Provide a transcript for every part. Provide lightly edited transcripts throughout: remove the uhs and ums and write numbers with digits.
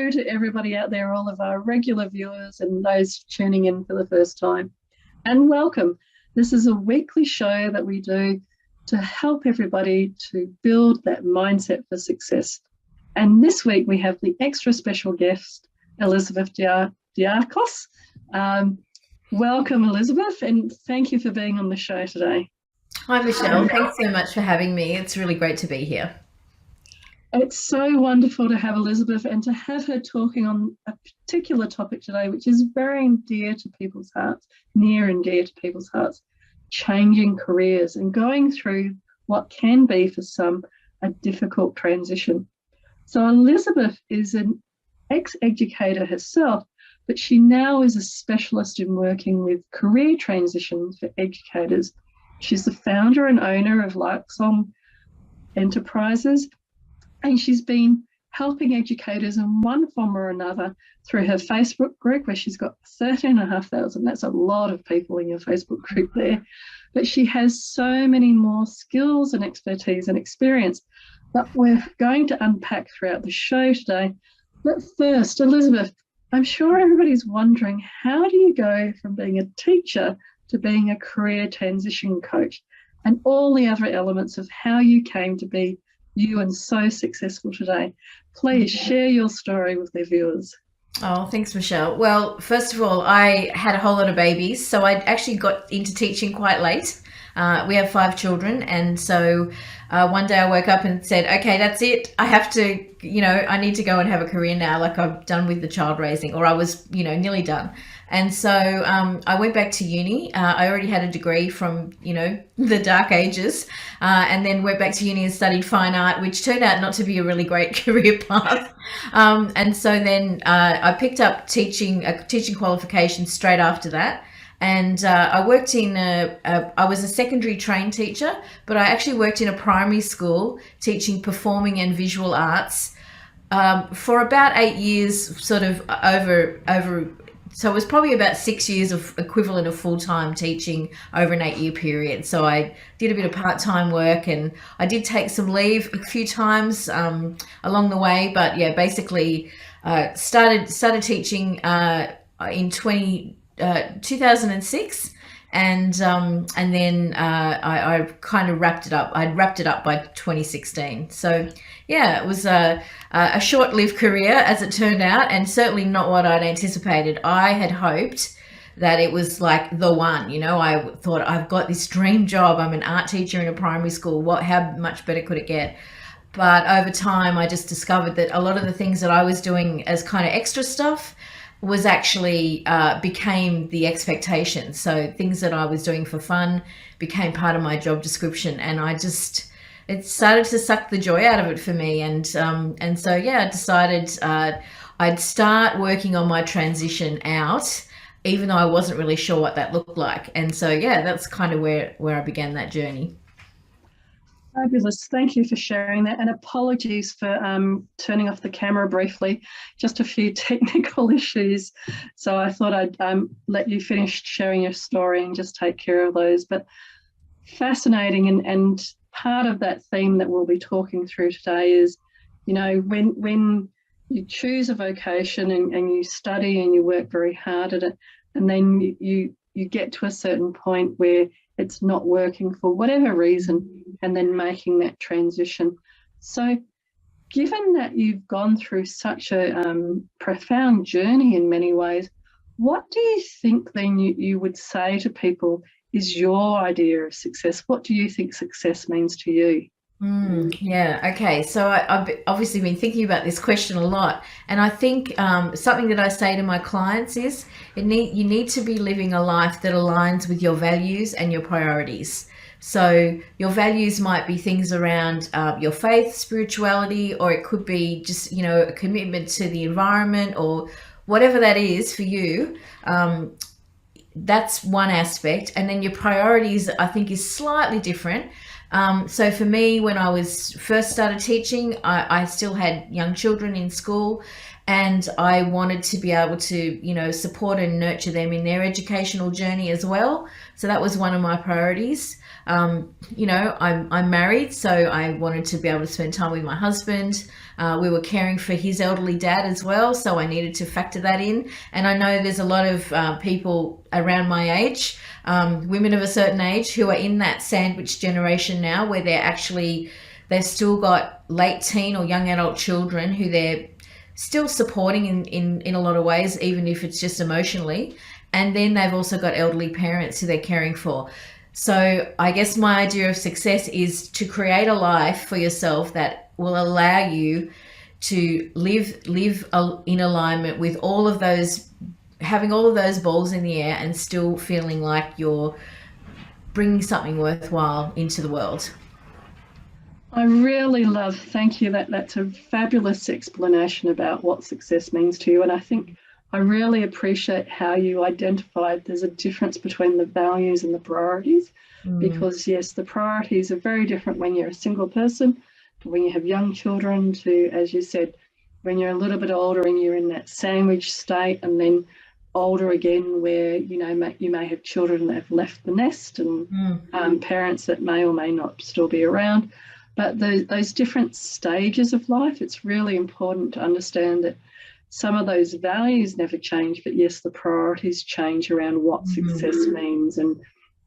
hello to everybody out there, all of our regular viewers and those tuning in for the first time. And welcome. This is a weekly show that we do to help everybody to build that mindset for success. And this week we have the extra special guest, Elizabeth Diacos. Welcome, Elizabeth, and thank you for being on the show today. Hi, Michelle. Thanks so much for having me. It's really great to be here. It's so wonderful to have Elizabeth and to have her talking on a particular topic today, which is very dear to people's hearts, near and dear to people's hearts, changing careers and going through what can be for some a difficult transition. So Elizabeth is an ex-educator herself, but she now is a specialist in working with career transitions for educators. She's the founder and owner of Luxon Enterprises, and she's been helping educators in one form or another through her Facebook group, where she's got 13,500. That's a lot of people in your Facebook group there. But she has so many more skills and expertise and experience that we're going to unpack throughout the show today. But first, Elizabeth, I'm sure everybody's wondering, how do you go from being a teacher to being a career transition coach and all the other elements of how you came to be you and so successful today? Please share your story with their viewers. Oh, thanks, Michelle. Well, first of all, I had a whole lot of babies, so I actually got into teaching quite late. We have 5 children, and so one day I woke up and said, okay, that's it. I have to, I need to go and have a career now, like I've done with the child raising, or I was, nearly done. And so I went back to uni. I already had a degree from, the dark ages, and then went back to uni and studied fine art, which turned out not to be a really great career path. And so then I picked up a teaching qualification straight after that. And I worked I was a secondary trained teacher, but I actually worked in a primary school teaching performing and visual arts for about 8 years, sort of over. So it was probably about 6 years of equivalent of full-time teaching over an 8-year period. So I did a bit of part-time work, and I did take some leave a few times along the way. But yeah, basically started teaching in 2006, and then I kind of wrapped it up. I'd wrapped it up by 2016. So yeah, it was a short-lived career, as it turned out, and certainly not what I'd anticipated. I had hoped that it was like the one. I thought, I've got this dream job. I'm an art teacher in a primary school. How much better could it get? But over time, I just discovered that a lot of the things that I was doing as kind of extra stuff was actually became the expectation. So things that I was doing for fun became part of my job description, and it started to suck the joy out of it for me. And so yeah, I decided I'd start working on my transition out, even though I wasn't really sure what that looked like. And so yeah, that's kind of where I began that journey. Fabulous. Thank you for sharing that. And apologies for turning off the camera briefly, just a few technical issues. So I thought I'd let you finish sharing your story and just take care of those. But fascinating. And part of that theme that we'll be talking through today is, when you choose a vocation and you study and you work very hard at it, and then you get to a certain point where it's not working for whatever reason, and then making that transition. So given that you've gone through such a profound journey in many ways, what do you think then you would say to people is your idea of success? What do you think success means to you? Yeah, okay. So I've obviously been thinking about this question a lot, and I think something that I say to my clients is you need to be living a life that aligns with your values and your priorities. So your values might be things around your faith, spirituality, or it could be just a commitment to the environment or whatever that is for you. That's one aspect, and then your priorities, I think, is slightly different. So for me, when I was first started teaching, I still had young children in school, and I wanted to be able to, support and nurture them in their educational journey as well. So that was one of my priorities. I'm married, so I wanted to be able to spend time with my husband. We were caring for his elderly dad as well, so I needed to factor that in. And I know there's a lot of people around my age, women of a certain age, who are in that sandwich generation now, where they've still got late teen or young adult children who they're still supporting in a lot of ways, even if it's just emotionally. And then they've also got elderly parents who they're caring for. So I guess my idea of success is to create a life for yourself that will allow you to live in alignment with all of those, having all of those balls in the air and still feeling like you're bringing something worthwhile into the world. I really love, thank you, that's a fabulous explanation about what success means to you. And I think I really appreciate how you identified there's a difference between the values and the priorities, because yes, the priorities are very different when you're a single person to when you have young children, to, as you said, when you're a little bit older and you're in that sandwich state, and then older again where, you may have children that have left the nest, and parents that may or may not still be around. But those different stages of life, it's really important to understand that some of those values never change, but yes, the priorities change around what success means. And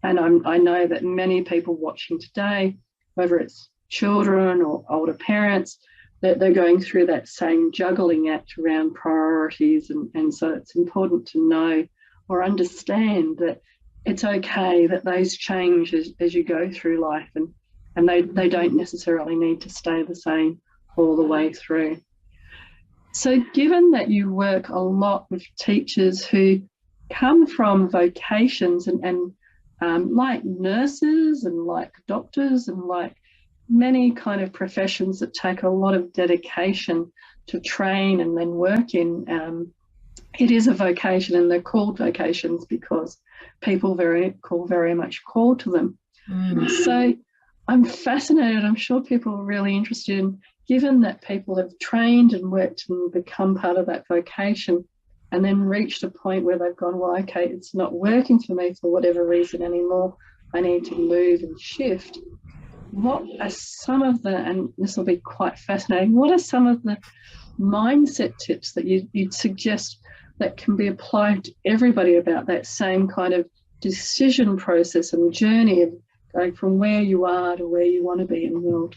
I know that many people watching today, whether it's children or older parents, that they're going through that same juggling act around priorities. And so it's important to know or understand that it's okay that those change as you go through life, and they don't necessarily need to stay the same all the way through. So given that you work a lot with teachers who come from vocations and like nurses and like doctors and like many kind of professions that take a lot of dedication to train and then work in, it is a vocation, and they're called vocations because people very much call to them. So I'm fascinated. I'm sure people are really interested in, given that people have trained and worked and become part of that vocation and then reached a point where they've gone, well, okay, it's not working for me for whatever reason anymore, I need to move and shift. What are some of the, and this will be quite fascinating, what are some of the mindset tips that you'd suggest that can be applied to everybody about that same kind of decision process and journey of going from where you are to where you want to be in the world?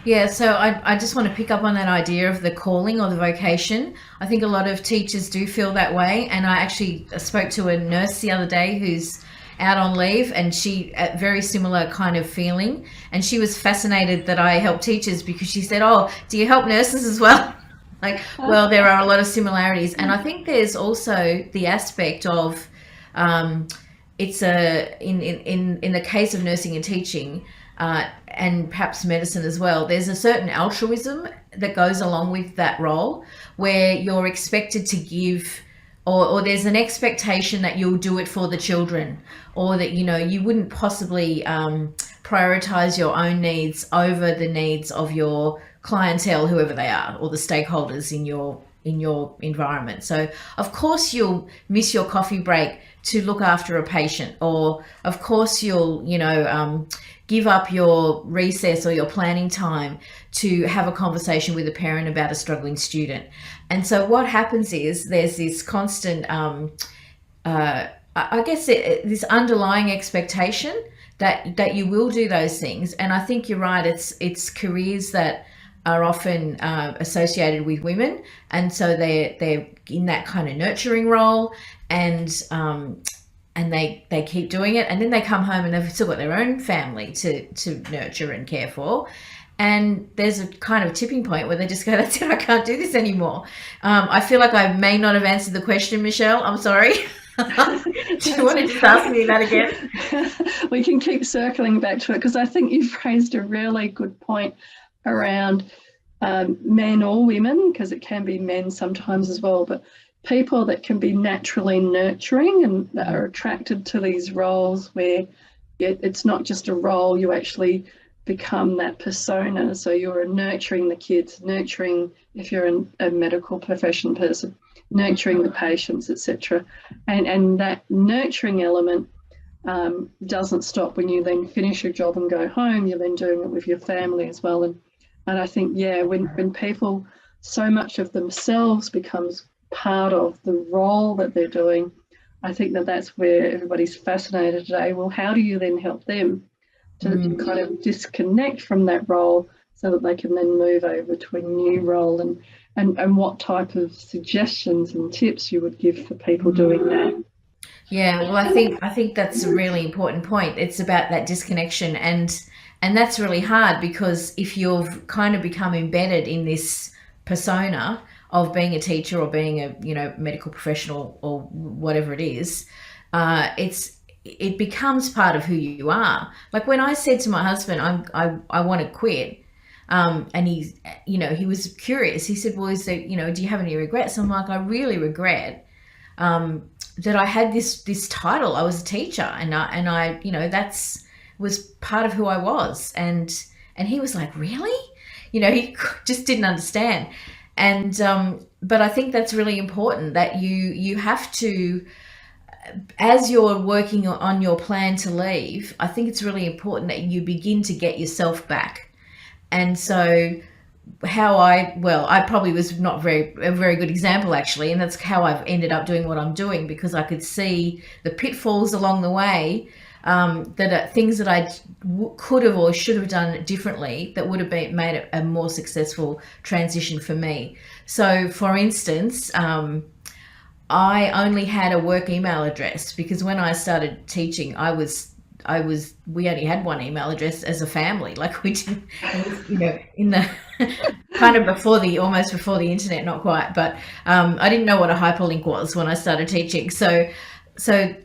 Yeah, so I just want to pick up on that idea of the calling or the vocation. I think a lot of teachers do feel that way. And I actually spoke to a nurse the other day who's out on leave, and she a very similar kind of feeling. And she was fascinated that I help teachers, because she said, "Oh, do you help nurses as well?" Like, well, there are a lot of similarities. And I think there's also the aspect of it's in the case of nursing and teaching, and perhaps medicine as well, there's a certain altruism that goes along with that role, where you're expected to give, or there's an expectation that you'll do it for the children, or that you wouldn't possibly prioritize your own needs over the needs of your clientele, whoever they are, or the stakeholders in your environment. So of course you'll miss your coffee break to look after a patient, or of course you'll give up your recess or your planning time to have a conversation with a parent about a struggling student. And so what happens is there's this constant I guess this underlying expectation that you will do those things. And I think you're right, it's careers that are often associated with women, and so they're in that kind of nurturing role, and they keep doing it, and then they come home and they've still got their own family to nurture and care for. And there's a kind of tipping point where they just go, "That's it, I can't do this anymore." I feel like I may not have answered the question, Michelle. I'm sorry. Do you want to just ask me that again? We can keep circling back to it, because I think you've raised a really good point around men or women, because it can be men sometimes as well, but people that can be naturally nurturing and are attracted to these roles where it's not just a role, you actually become that persona. So you're nurturing the kids, nurturing, if you're a medical profession person, nurturing the patients, etc. And that nurturing element doesn't stop when you then finish your job and go home. You're then doing it with your family as well. And I think, yeah, when people, so much of themselves becomes part of the role that they're doing, I think that's where everybody's fascinated today. Well, how do you then help them to kind of disconnect from that role so that they can then move over to a new role, and what type of suggestions and tips you would give for people doing that? Yeah, well, I think that's a really important point. It's about that disconnection, and that's really hard because if you've kind of become embedded in this persona of being a teacher or being a medical professional or whatever it is, it becomes part of who you are. Like when I said to my husband, I want to quit. And he was curious. He said, "Well, do you have any regrets?" I'm like, "I really regret that I had this title. I was a teacher, and I that's was part of who I was." And he was like, "Really?" He just didn't understand. And but I think that's really important that you have to, as you're working on your plan to leave, I think it's really important that you begin to get yourself back. And so I probably was not a very good example actually, and that's how I've ended up doing what I'm doing, because I could see the pitfalls along the way, that are things that I could have or should have done differently that would have made it a more successful transition for me. So, for instance, I only had a work email address because when I started teaching, we only had one email address as a family. Like we didn't, in the kind of almost before the internet, not quite, but I didn't know what a hyperlink was when I started teaching. So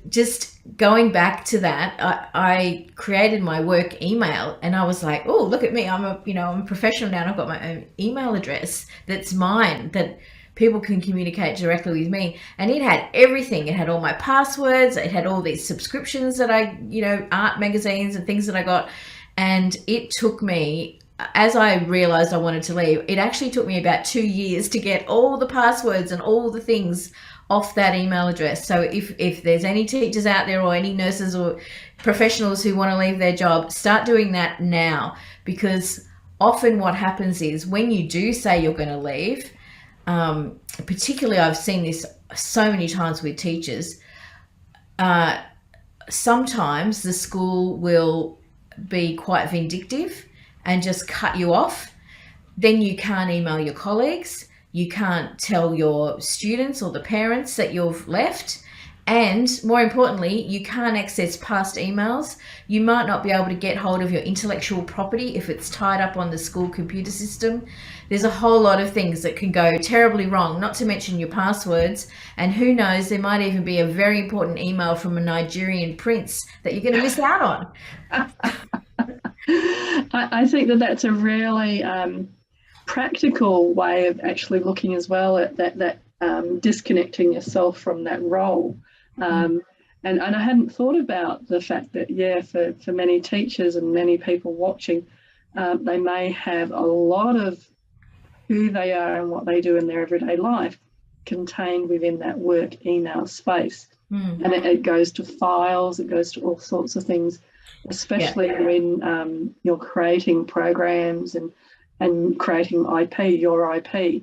just going back to that, I created my work email, and I was like, oh, look at me. I'm a professional now, and I've got my own email address that's mine, that people can communicate directly with me. And it had everything. It had all my passwords. It had all these subscriptions that art magazines and things that I got. And it took me, as I realized I wanted to leave, it actually took me about 2 years to get all the passwords and all the things off that email address. So if there's any teachers out there or any nurses or professionals who want to leave their job, start doing that now, because often what happens is when you do say you're going to leave, particularly I've seen this so many times with teachers, sometimes the school will be quite vindictive and just cut you off. Then you can't email your colleagues, you can't tell your students or the parents that you've left, and more importantly, you can't access past emails. You might not be able to get hold of your intellectual property if it's tied up on the school computer system. There's a whole lot of things that can go terribly wrong, not to mention your passwords. And who knows, there might even be a very important email from a Nigerian prince that you're going to miss out on. I think that's a really practical way of actually looking as well at that disconnecting yourself from that role. And I hadn't thought about the fact that, yeah, for many teachers and many people watching, they may have a lot of who they are and what they do in their everyday life contained within that work email space. And it goes to files, it goes to all sorts of things, especially when you're creating programs and creating your IP.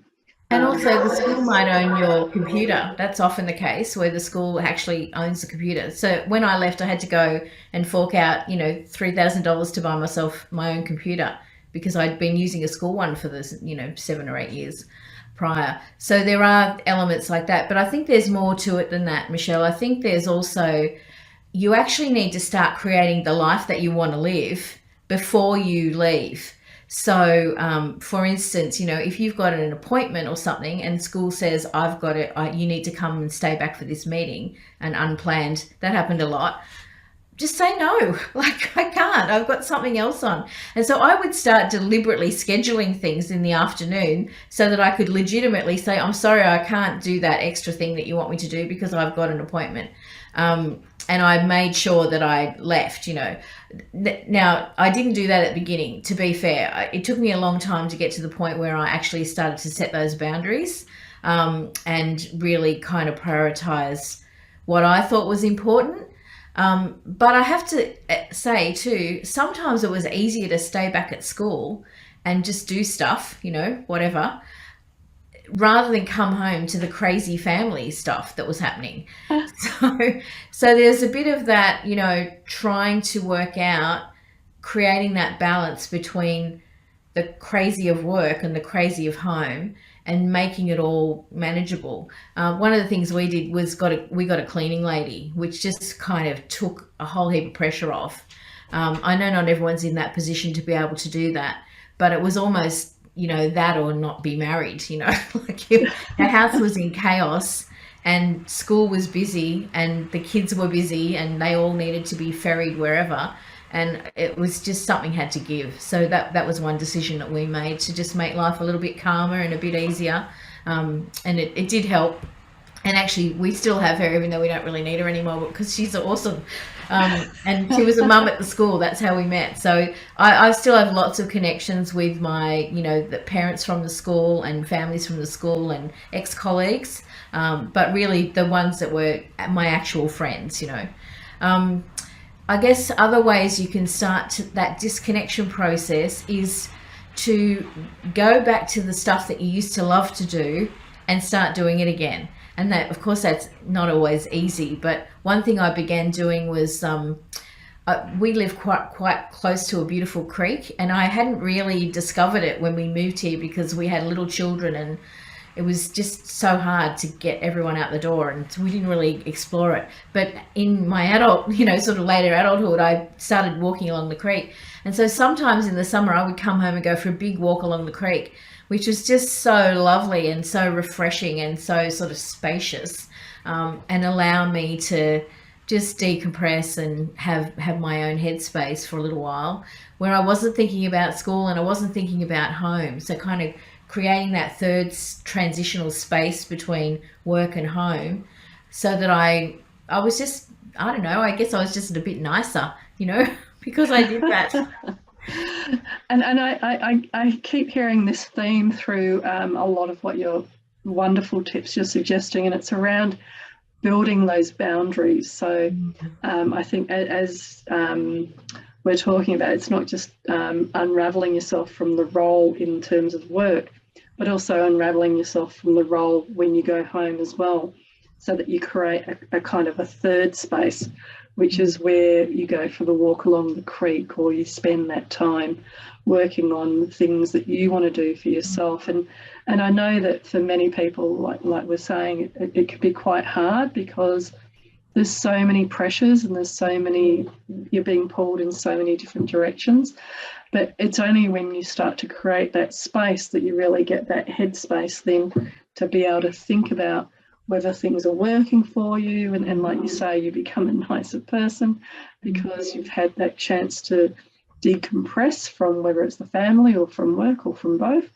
And also the school might own your computer. That's often the case where the school actually owns the computer. So when I left, I had to go and fork out, $3,000 to buy myself my own computer because I'd been using a school one for this, 7 or 8 years prior. So there are elements like that. But I think there's more to it than that, Michelle. I think there's also, you actually need to start creating the life that you want to live before you leave. So, for instance, if you've got an appointment or something and school says, I've got it, you need to come and stay back for this meeting, and unplanned, that happened a lot. Just say no, like I can't, I've got something else on. And so I would start deliberately scheduling things in the afternoon so that I could legitimately say, I'm sorry, I can't do that extra thing that you want me to do because I've got an appointment. and I made sure that I left, you know. Now, I didn't do that at the beginning, to be fair. It took me a long time to get to the point where I actually started to set those boundaries, and really kind of prioritize what I thought was important. But I have to say, too, sometimes it was easier to stay back at school and just do stuff, you know, whatever, rather than come home to the crazy family stuff that was happening. So, so there's a bit of that, you know, trying to work out, creating that balance between the crazy of work and the crazy of home, and making it all manageable. One of the things we did was we got a cleaning lady, which just kind of took a whole heap of pressure off. I know not everyone's in that position to be able to do that, but it was almost, you know, that or not be married, you know. Like our house was in chaos, and school was busy, and the kids were busy, and they all needed to be ferried wherever, and it was just something had to give. So that was one decision that we made, to just make life a little bit calmer and a bit easier. And it did help. And actually, we still have her, even though we don't really need her anymore, because she's awesome. And she was a mum at the school. That's how we met. So I still have lots of connections with my, you know, the parents from the school and families from the school and ex-colleagues. But really the ones that were my actual friends, you know. I guess other ways you can start that disconnection process is to go back to the stuff that you used to love to do and start doing it again. And that, of course, that's not always easy. But one thing I began doing was, we live quite close to a beautiful creek, and I hadn't really discovered it when we moved here because we had little children, and it was just so hard to get everyone out the door, and so we didn't really explore it. But in my adult, you know, sort of later adulthood, I started walking along the creek. And so sometimes in the summer I would come home and go for a big walk along the creek, which was just so lovely and so refreshing and so sort of spacious, and allow me to just decompress and have my own headspace for a little while, where I wasn't thinking about school and I wasn't thinking about home. So kind of creating that third transitional space between work and home, so that I was just, I don't know, I guess I was just a bit nicer, you know, because I did that. And I keep hearing this theme through a lot of what your wonderful tips you're suggesting, and it's around building those boundaries. So I think as we're talking about, it's not just unraveling yourself from the role in terms of work, but also unraveling yourself from the role when you go home as well, so that you create a kind of a third space, which is where you go for the walk along the creek, or you spend that time working on things that you want to do for yourself. And I know that for many people, like we're saying, it can be quite hard because there's so many pressures and there's so many, you're being pulled in so many different directions. But it's only when you start to create that space that you really get that headspace then to be able to think about whether things are working for you, and like you say, you become a nicer person because you've had that chance to decompress from whether it's the family or from work or from both.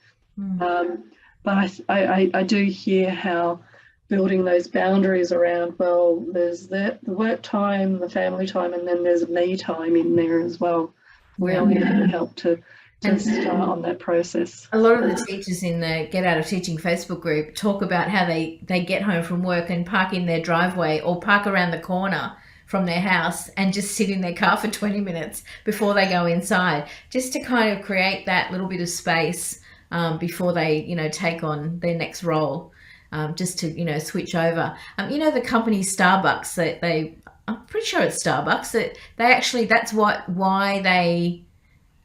But I do hear how building those boundaries around, well, there's the work time, the family time, and then there's me time in there as well, really help to start on that process. A lot of the teachers in the Get Out of Teaching Facebook group talk about how they get home from work and park in their driveway or park around the corner from their house and just sit in their car for 20 minutes before they go inside, just to kind of create that little bit of space before they, you know, take on their next role, just to, you know, switch over. You know, the company Starbucks, that I'm pretty sure it's Starbucks, that they actually, that's why they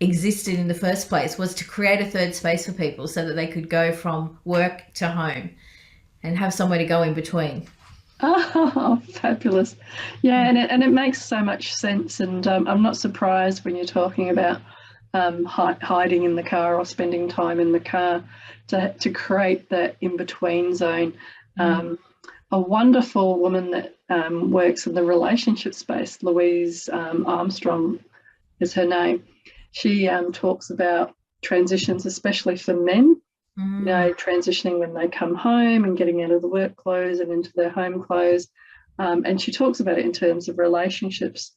existed in the first place, was to create a third space for people so that they could go from work to home and have somewhere to go in between. Oh, fabulous. Yeah, and it makes so much sense. And I'm not surprised when you're talking about hiding in the car or spending time in the car to create that in-between zone. A wonderful woman that works in the relationship space, Louise Armstrong is her name. She talks about transitions, especially for men, you know, transitioning when they come home and getting out of the work clothes and into their home clothes, And she talks about it in terms of relationships,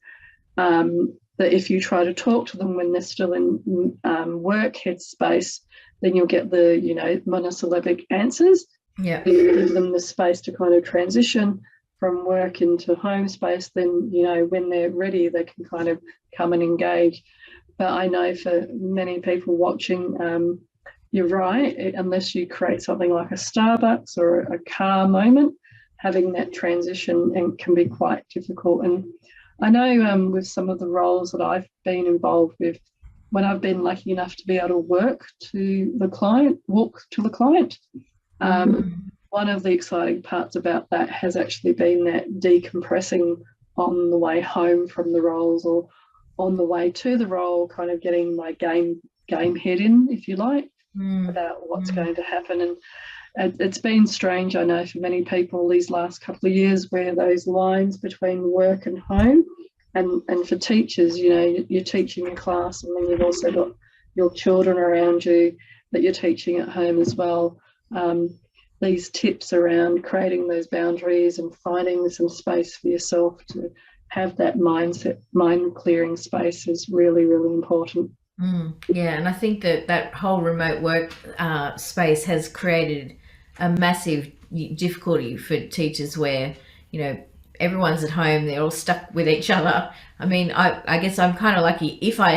that if you try to talk to them when they're still in work headspace, then you'll get the monosyllabic answers. Yeah. If you give them the space to kind of transition from work into home space, then when they're ready, they can kind of come and engage. But I know for many people watching, you're right, unless you create something like a Starbucks or a car moment, having that transition can be quite difficult. And I know with some of the roles that I've been involved with, when I've been lucky enough to be able to walk to the client, one of the exciting parts about that has actually been that decompressing on the way home from the roles or on the way to the role, kind of getting my game head in, if you like, about what's going to happen. And it's been strange, I know, for many people these last couple of years, where those lines between work and home, and for teachers, you're teaching a class, and then you've also got your children around you that you're teaching at home as well. These tips around creating those boundaries and finding some space for yourself to have that mind clearing space is really, really important. Yeah, and I think that whole remote work space has created a massive difficulty for teachers where, everyone's at home, they're all stuck with each other. I mean, I guess I'm kind of lucky if I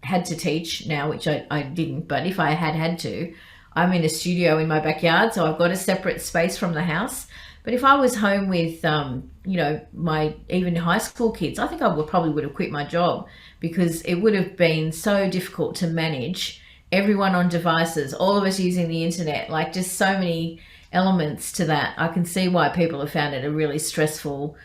had to teach now, which I didn't, but if I had to, I'm in a studio in my backyard, so I've got a separate space from the house. But if I was home with, my even high school kids, I think I probably would have quit my job, because it would have been so difficult to manage everyone on devices, all of us using the internet, like just so many elements to that. I can see why people have found it a really stressful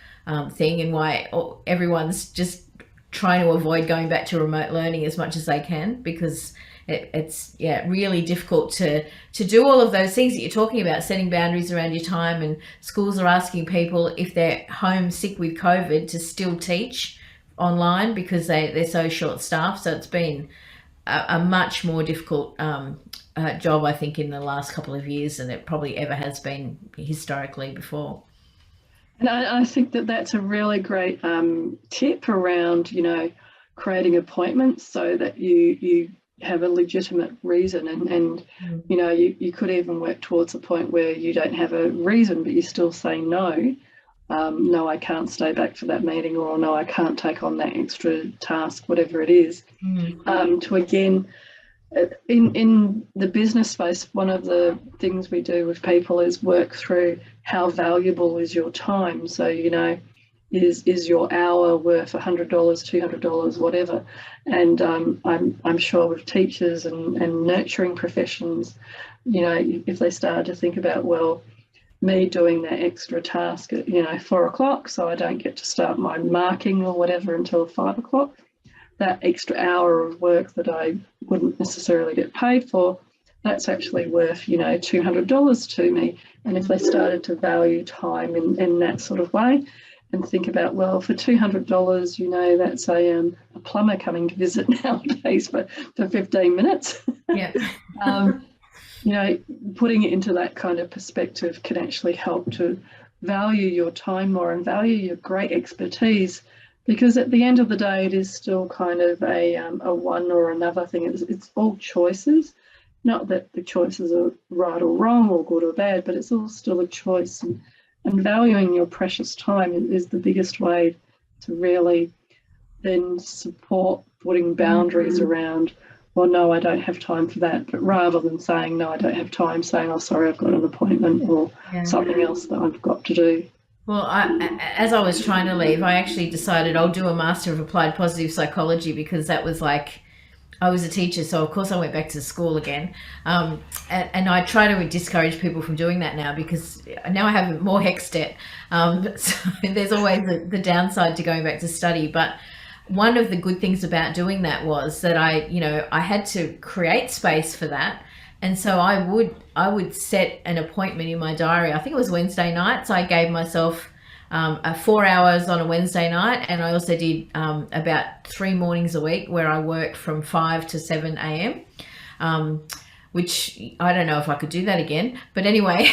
thing, and why everyone's just trying to avoid going back to remote learning as much as they can, because it's really difficult to do all of those things that you're talking about, setting boundaries around your time. And schools are asking people, if they're home sick with COVID, to still teach online because they're so short staffed. So it's been a much more difficult job, I think, in the last couple of years than it probably ever has been historically before. And I think that's a really great tip around, creating appointments so that you have a legitimate reason, and you could even work towards a point where you don't have a reason, but you still say no. No, I can't stay back for that meeting, or no, I can't take on that extra task, whatever it is. To again, in the business space, one of the things we do with people is work through how valuable is your time. So, is your hour worth $100, $200, whatever? And I'm sure with teachers and nurturing professions, if they start to think about, well, me doing that extra task at 4:00, so I don't get to start my marking or whatever until 5:00. That extra hour of work that I wouldn't necessarily get paid for, that's actually worth $200 to me. And if they started to value time in that sort of way, and think about, well, for $200, that's a plumber coming to visit nowadays for 15 minutes. Yeah. Putting it into that kind of perspective can actually help to value your time more and value your great expertise, because at the end of the day, it is still kind of a one or another thing. It's all choices, not that the choices are right or wrong or good or bad, but it's all still a choice. And valuing your precious time is the biggest way to really then support putting boundaries around, well, no, I don't have time for that. But rather than saying, no, I don't have time, saying, oh, sorry, I've got an appointment or something else that I've got to do. Well, as I was trying to leave, I actually decided I'll do a Master of Applied Positive Psychology, because that was like, I was a teacher, so of course I went back to school again. And I try to discourage people from doing that now, because now I have more HECS debt. So there's always the downside to going back to study. But one of the good things about doing that was that I had to create space for that. And so I would set an appointment in my diary. I think it was Wednesday nights. I gave myself 4 hours on a Wednesday night, and I also did about 3 mornings a week where I worked from 5 to 7 a.m. which I don't know if I could do that again. But anyway,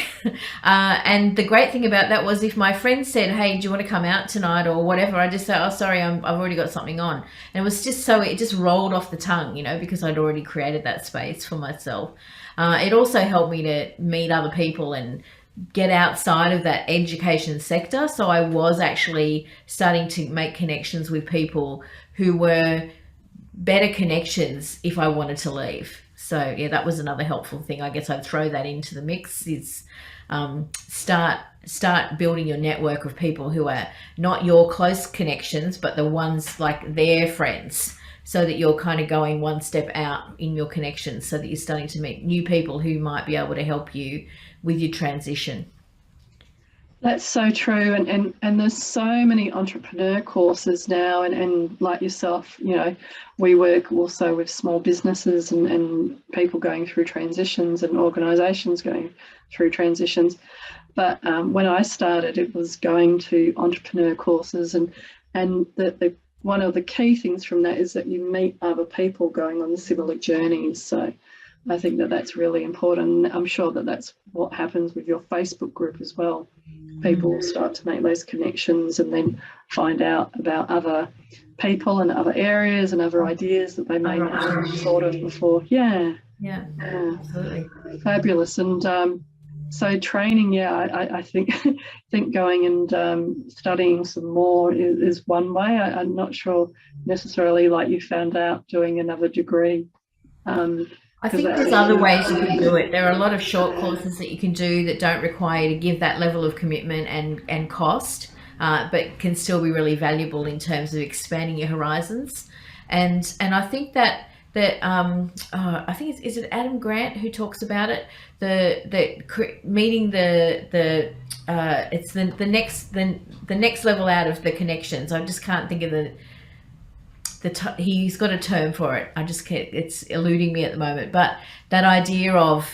and the great thing about that was if my friend said, hey, do you want to come out tonight or whatever, I just say, oh, sorry, I've already got something on. And it was just it just rolled off the tongue, because I'd already created that space for myself. It also helped me to meet other people and get outside of that education sector. So I was actually starting to make connections with people who were better connections if I wanted to leave. So yeah, that was another helpful thing. I guess I'd throw that into the mix is start building your network of people who are not your close connections, but the ones like their friends, so that you're kind of going one step out in your connections, so that you're starting to meet new people who might be able to help you with your transition. That's so true. And there's so many entrepreneur courses now, and like yourself, we work also with small businesses and people going through transitions and organizations going through transitions. But when I started, it was going to entrepreneur courses, and the one of the key things from that is that you meet other people going on similar journeys. So I think that that's really important. I'm sure that that's what happens with your Facebook group as well. People start to make those connections and then find out about other people and other areas and other ideas that they may not have thought of before. Yeah, absolutely. Fabulous. And so training, I think going and studying some more is one way. I'm not sure necessarily like you found out doing another degree. I think there's other ways you can do it. There are a lot of short courses that you can do that don't require you to give that level of commitment and cost, but can still be really valuable in terms of expanding your horizons. And I think that I think is it Adam Grant who talks about it, meeting it's the next level out of the connections. I just can't think of he's got a term for it. I just can't, it's eluding me at the moment. But that idea of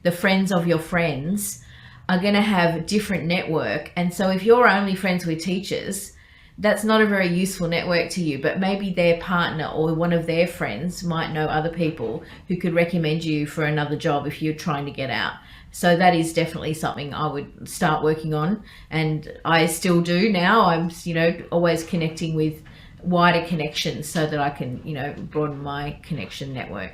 the friends of your friends are going to have a different network. And so if you're only friends with teachers, that's not a very useful network to you, but maybe their partner or one of their friends might know other people who could recommend you for another job if you're trying to get out. So that is definitely something I would start working on. And I still do now. I'm, always connecting with wider connections so that I can, broaden my connection network.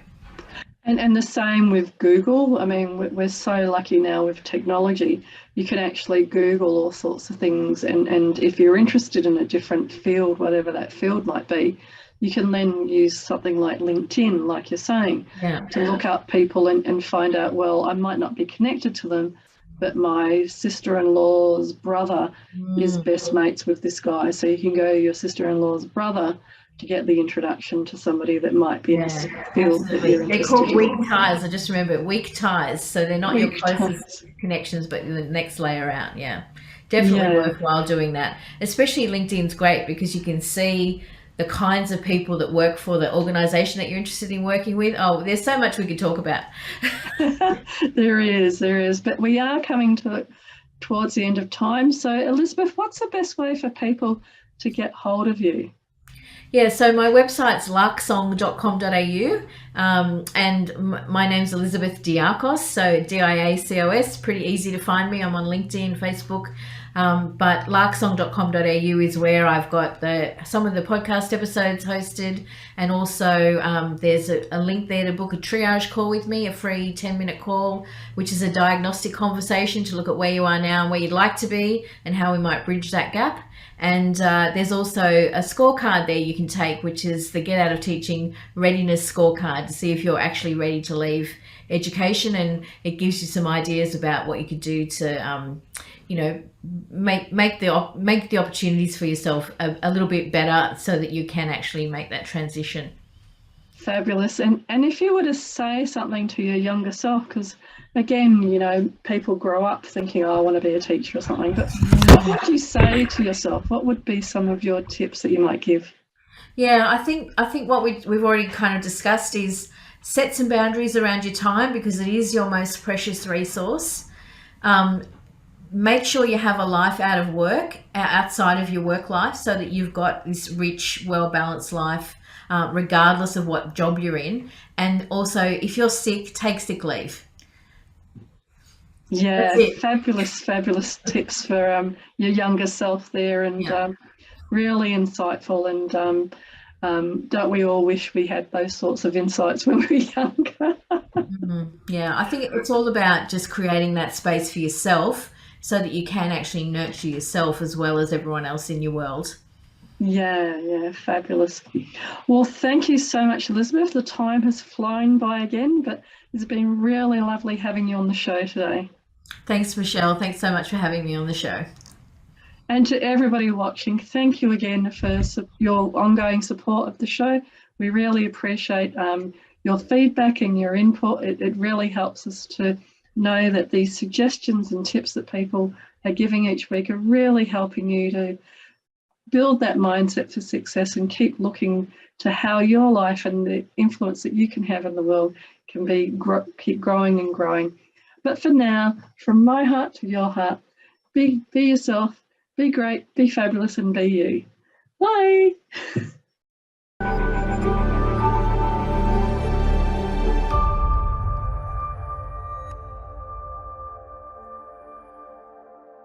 And the same with Google. I mean, we're so lucky now with technology. You can actually Google all sorts of things. And if you're interested in a different field, whatever that field might be, you can then use something like LinkedIn, like you're saying, to look up people and find out, well, I might not be connected to them, but my sister-in-law's brother is best mates with this guy. So you can go to your sister-in-law's brother to get the introduction to somebody that might be in this field that you're interested in. They're called weak ties. I just remember weak ties. So they're not your closest connections, but the next layer out. Yeah, definitely worthwhile doing that. Especially LinkedIn's great because you can see the kinds of people that work for the organization that you're interested in working with. Oh, there's so much we could talk about. There is. But we are coming towards the end of time. So, Elizabeth, what's the best way for people to get hold of you? Yeah, so my website's larksong.com.au, and my name's Elizabeth Diacos, so Diacos, pretty easy to find me. I'm on LinkedIn, Facebook, but larksong.com.au is where I've got some of the podcast episodes hosted, and also there's a link there to book a triage call with me, a free 10-minute call, which is a diagnostic conversation to look at where you are now and where you'd like to be and how we might bridge that gap. And there's also a scorecard there you can take, which is the Get Out of Teaching Readiness Scorecard, to see if you're actually ready to leave education. And it gives you some ideas about what you could do to, make the opportunities for yourself a little bit better so that you can actually make that transition. Fabulous. And if you were to say something to your younger self, because again, people grow up thinking, oh, I want to be a teacher or something, but what would you say to yourself? What would be some of your tips that you might give? Yeah, I think what we've already kind of discussed is set some boundaries around your time, because it is your most precious resource. make sure you have a life out of work, outside of your work life, so that you've got this rich, well balanced life, regardless of what job you're in. And also, if you're sick, take sick leave. That's Yeah, it. fabulous, fabulous tips for your younger self there, and Yeah. really insightful. And don't we all wish we had those sorts of insights when we were younger? Yeah, I think it's all about just creating that space for yourself so that you can actually nurture yourself as well as everyone else in your world. Yeah, yeah, fabulous. Well, thank you so much, Elizabeth. The time has flown by again, but it's been really lovely having you on the show today. Thanks, Michelle. Thanks so much for having me on the show. And to everybody watching, thank you again for your ongoing support of the show. We really appreciate your feedback and your input. It really helps us to know that these suggestions and tips that people are giving each week are really helping you to build that mindset for success and keep looking to how your life and the influence that you can have in the world can keep growing and growing. But for now, from my heart to your heart, be yourself, be great, be fabulous, and be you. Bye.